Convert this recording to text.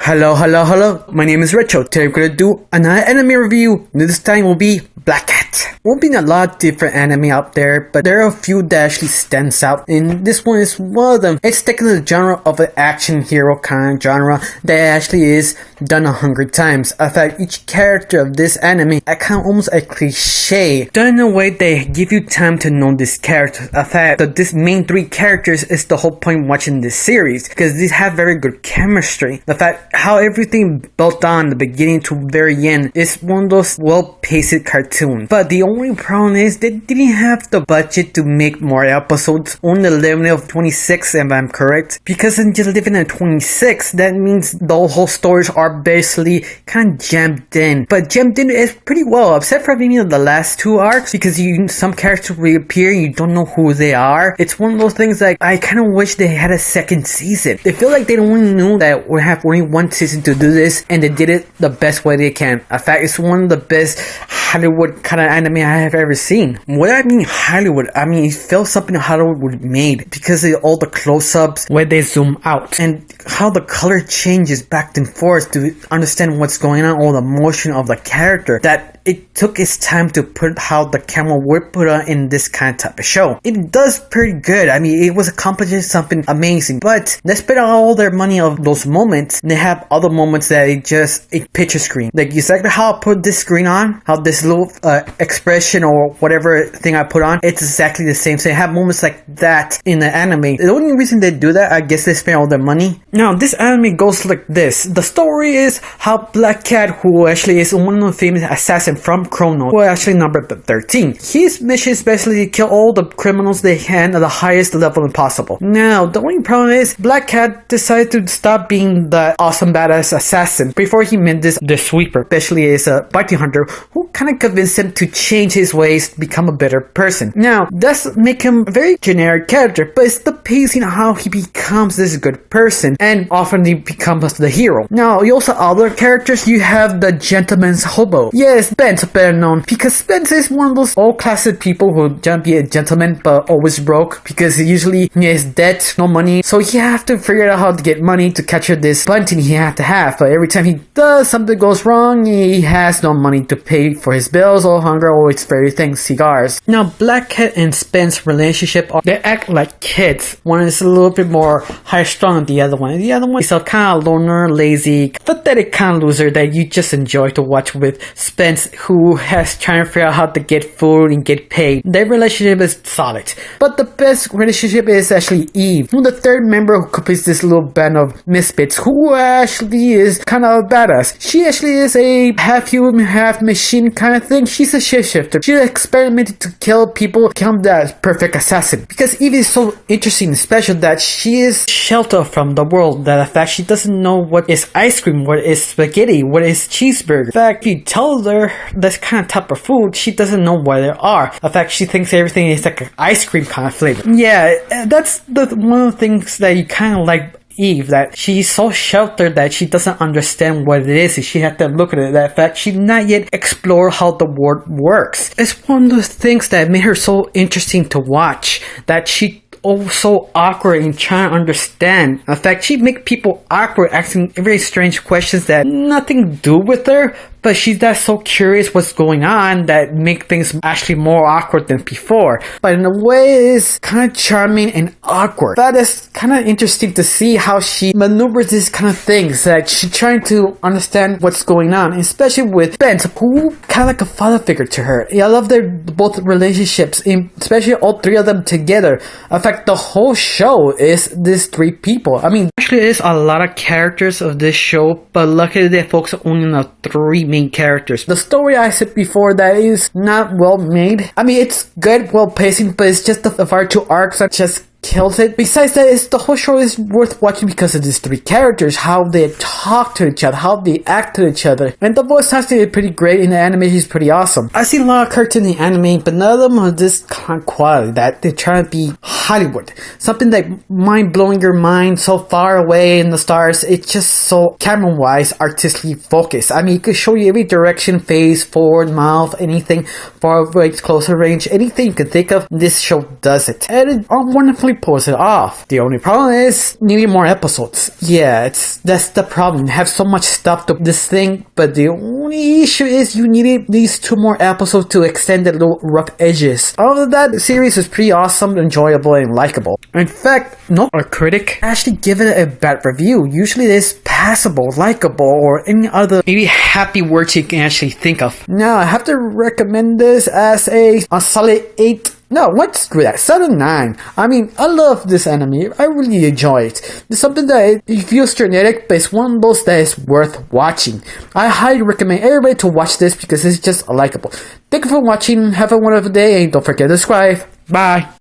Hello. My name is Richo. Today we're gonna do another anime review. This time will be Black Cat. Won't be a lot of different anime out there, but there are a few that actually stands out, and this one is one of them. It's taking the genre of an action hero kind of genre that actually is done 100 times. In fact, each character of this anime are kind of almost a cliche, done in a way they give you time to know this character. In fact, this main three characters is the whole point watching this series, because these have very good chemistry. The fact how everything built on the beginning to very end is one of those well-paced cartoons. But the only problem is they didn't have the budget to make more episodes on the limit of 26, if I'm correct. Because in just living at 26, that means the whole stories are basically kind of jammed in. But jammed in is pretty well, except for maybe the last two arcs, because some characters reappear and you don't know who they are. It's one of those things like I kind of wish they had a second season. They feel like they only knew that we have only one season to do this, and they did it the best way they can. In fact, it's one of the best Hollywood kind of anime I have ever seen. What I mean Hollywood, I mean it feels something Hollywood would made, because of all the close-ups where they zoom out and how the color changes back and forth to understand what's going on, all the motion of the character, that it took its time to put how the camera would put on in this kind of type of show. It does pretty good. I mean, it was accomplishing something amazing, but they spent all their money of those moments. They have other moments that it just a picture screen. Like exactly how I put this screen on, how this little expression or whatever thing I put on, it's exactly the same. So they have moments like that in the anime. The only reason they do that, I guess they spend all their money. Now, this anime goes like this. The story is how Black Cat, who actually is one of the famous assassins from Chrono, who are actually numbered 13. His mission is basically to kill all the criminals they can at the highest level possible. Now, the only problem is Black Cat decided to stop being the awesome badass assassin before he met the sweeper, especially is a bounty hunter who kind of convinced him to change his ways to become a better person. Now, that's make him a very generic character, but it's the pacing of how he becomes this good person and often he becomes the hero. Now, you also have other characters. You have the gentleman's hobo. Yes, Spence, better known, because Spence is one of those old-classic people who don't be a gentleman but always broke, because usually he has debt, no money, so he have to figure out how to get money to capture this bunting he have to have. But every time he does, something goes wrong, he has no money to pay for his bills or hunger or his very things, cigars. Now, Black Cat and Spence relationship, they act like kids. One is a little bit more high-strung than the other one. The other one is a kind of loner, lazy, pathetic kind of loser that you just enjoy to watch with Spence, who has trying to figure out how to get food and get paid. Their relationship is solid. But the best relationship is actually Eve, who the third member who completes this little band of misfits, who actually is kind of a badass. She actually is a half human, half machine kind of thing. She's a shapeshifter. She experimented to kill people, become that perfect assassin. Because Eve is so interesting and special that she is sheltered from the world. That in fact she doesn't know what is ice cream, what is spaghetti, what is cheeseburger. In fact, if you tell her this kind of type of food, she doesn't know what they are. In fact, she thinks everything is like an ice cream kind of flavor. Yeah, that's one of the things that you kind of like Eve, that she's so sheltered that she doesn't understand what it is. She had to look at it. That fact, she not yet explored how the world works. It's one of those things that made her so interesting to watch, that she so awkward and trying to understand. In fact, she make people awkward, asking very strange questions that nothing to do with her, but she's that so curious what's going on that make things actually more awkward than before. But in a way, it's kind of charming and awkward. But it's kind of interesting to see how she maneuvers these kind of things, that she's trying to understand what's going on, especially with Ben, who kind of like a father figure to her. Yeah, I love their both relationships, especially all three of them together. In fact, the whole show is these three people. I mean, actually, there's a lot of characters of this show, but luckily they focus only on the three main characters. The story I said before that is not well made. I mean, it's good, well pacing, but it's just the far two arcs that just kills it. Besides that, the whole show is worth watching because of these three characters, how they talk to each other, how they act to each other, and the voice acting is pretty great, and the animation is pretty awesome. I've seen a lot of cartoons in anime, but none of them are this kind of quality, that they're trying to be Hollywood, something that mind-blowing your mind so far away in the stars. It's just so camera-wise artistically focused. I mean, it could show you every direction, face, forward, mouth, anything, far range, closer range, anything you can think of. This show does it, and it's wonderfully pulls it off. The only problem is needing more episodes. Yeah, that's the problem. You have so much stuff to this thing, but the only issue is you needed these 2 more episodes to extend the little rough edges. Other than that, the series is pretty awesome, enjoyable, and likable. In fact, no critic actually give it a bad review. Usually it is passable, likable, or any other maybe happy words you can actually think of. Now, I have to recommend this as a solid 8. No, let's screw that. 7-9. I mean, I love this anime. I really enjoy it. It's something that it feels genetic, but it's one of those that is worth watching. I highly recommend everybody to watch this because it's just likable. Thank you for watching. Have a wonderful day, and don't forget to subscribe. Bye.